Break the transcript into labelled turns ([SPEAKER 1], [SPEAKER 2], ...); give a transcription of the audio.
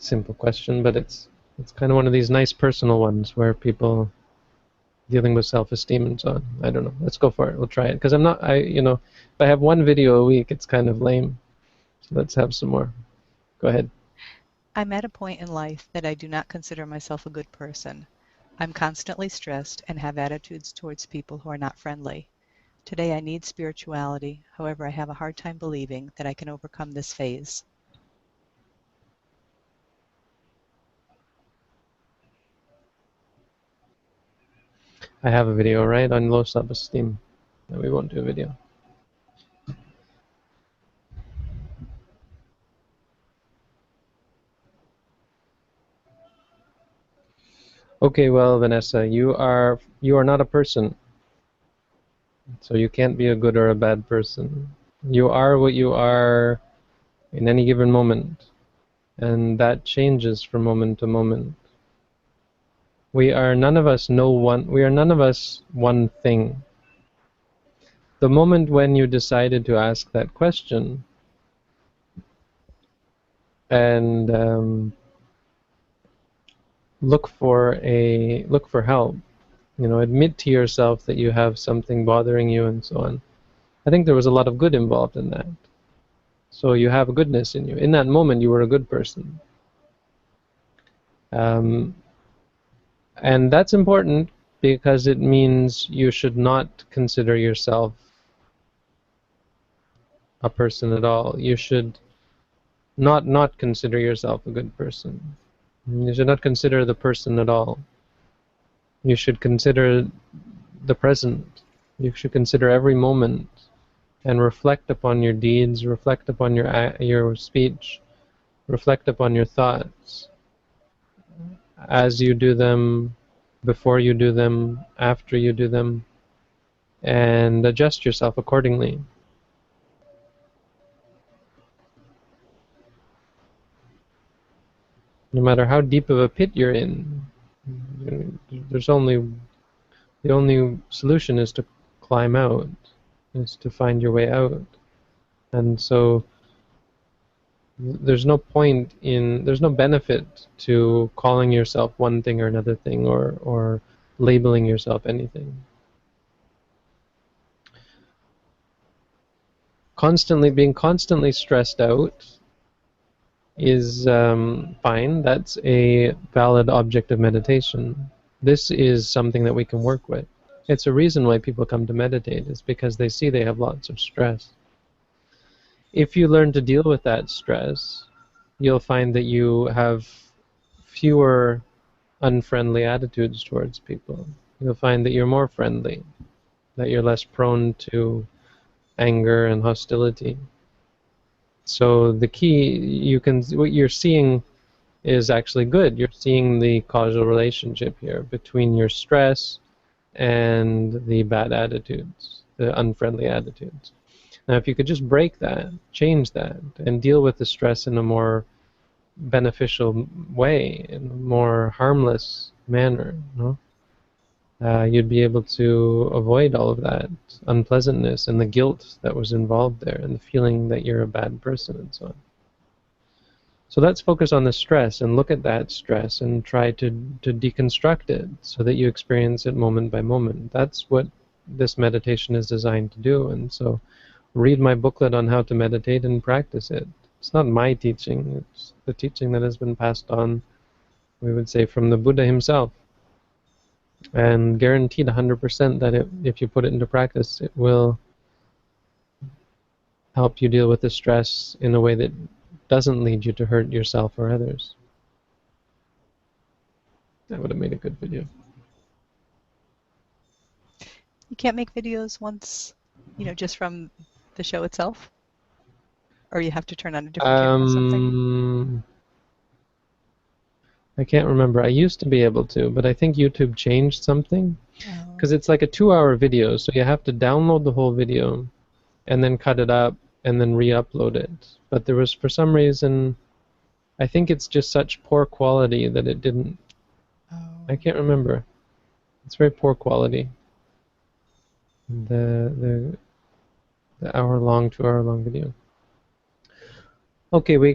[SPEAKER 1] simple question, but it's kind of one of these nice personal ones where people dealing with self-esteem and so on. I don't know. Let's go for it. We'll try it. Because if I have one video a week, it's kind of lame. So let's have some more. Go ahead.
[SPEAKER 2] I'm at a point in life that I do not consider myself a good person. I'm constantly stressed and have attitudes towards people who are not friendly. Today I need spirituality. However, I have a hard time believing that I can overcome this phase.
[SPEAKER 1] I have a video, right, on low self-esteem. No, we won't do a video. Okay, well, Vanessa, you are not a person. So you can't be a good or a bad person. You are what you are in any given moment. And that changes from moment to moment. We are none of us one thing. The moment when you decided to ask that question and look for help, admit to yourself that you have something bothering you and so on. I think there was a lot of good involved in that. So you have a goodness in you. In that moment, you were a good person. And that's important because it means you should not consider yourself a person at all. You should not consider yourself a good person. You should not consider the person at all. You should consider the present. You should consider every moment and reflect upon your deeds, reflect upon your speech, reflect upon your thoughts as you do them, before you do them, after you do them, and adjust yourself accordingly. No matter how deep of a pit you're in, the only solution is to climb out, is to find your way out. And so there's no benefit to calling yourself one thing or another thing, or labeling yourself anything. Being constantly stressed out is fine. That's a valid object of meditation. This is something that we can work with. It's a reason why people come to meditate, is because they see they have lots of stress. If you learn to deal with that stress, you'll find that you have fewer unfriendly attitudes towards people. You'll find that you're more friendly, that you're less prone to anger and hostility. So the key, what you're seeing is actually good. You're seeing the causal relationship here between your stress and the bad attitudes, the unfriendly attitudes. Now, if you could just break that, change that, and deal with the stress in a more beneficial way, in a more harmless manner, you'd be able to avoid all of that unpleasantness and the guilt that was involved there, and the feeling that you're a bad person and so on. So let's focus on the stress and look at that stress and try to deconstruct it so that you experience it moment by moment. That's what this meditation is designed to do. And so read my booklet on how to meditate and practice it. It's not my teaching. It's the teaching that has been passed on, we would say, from the Buddha himself. And guaranteed 100% that if you put it into practice, it will help you deal with the stress in a way that doesn't lead you to hurt yourself or others. That would have made a good video.
[SPEAKER 2] You can't make videos once, just from the show itself? Or you have to turn on a different camera or something?
[SPEAKER 1] I can't remember. I used to be able to, but I think YouTube changed something. Because it's like a 2-hour video, so you have to download the whole video and then cut it up and then re-upload it. But there was, for some reason, I think it's just such poor quality that it didn't. I can't remember. It's very poor quality. The hour-long, 2-hour-long video. Okay, we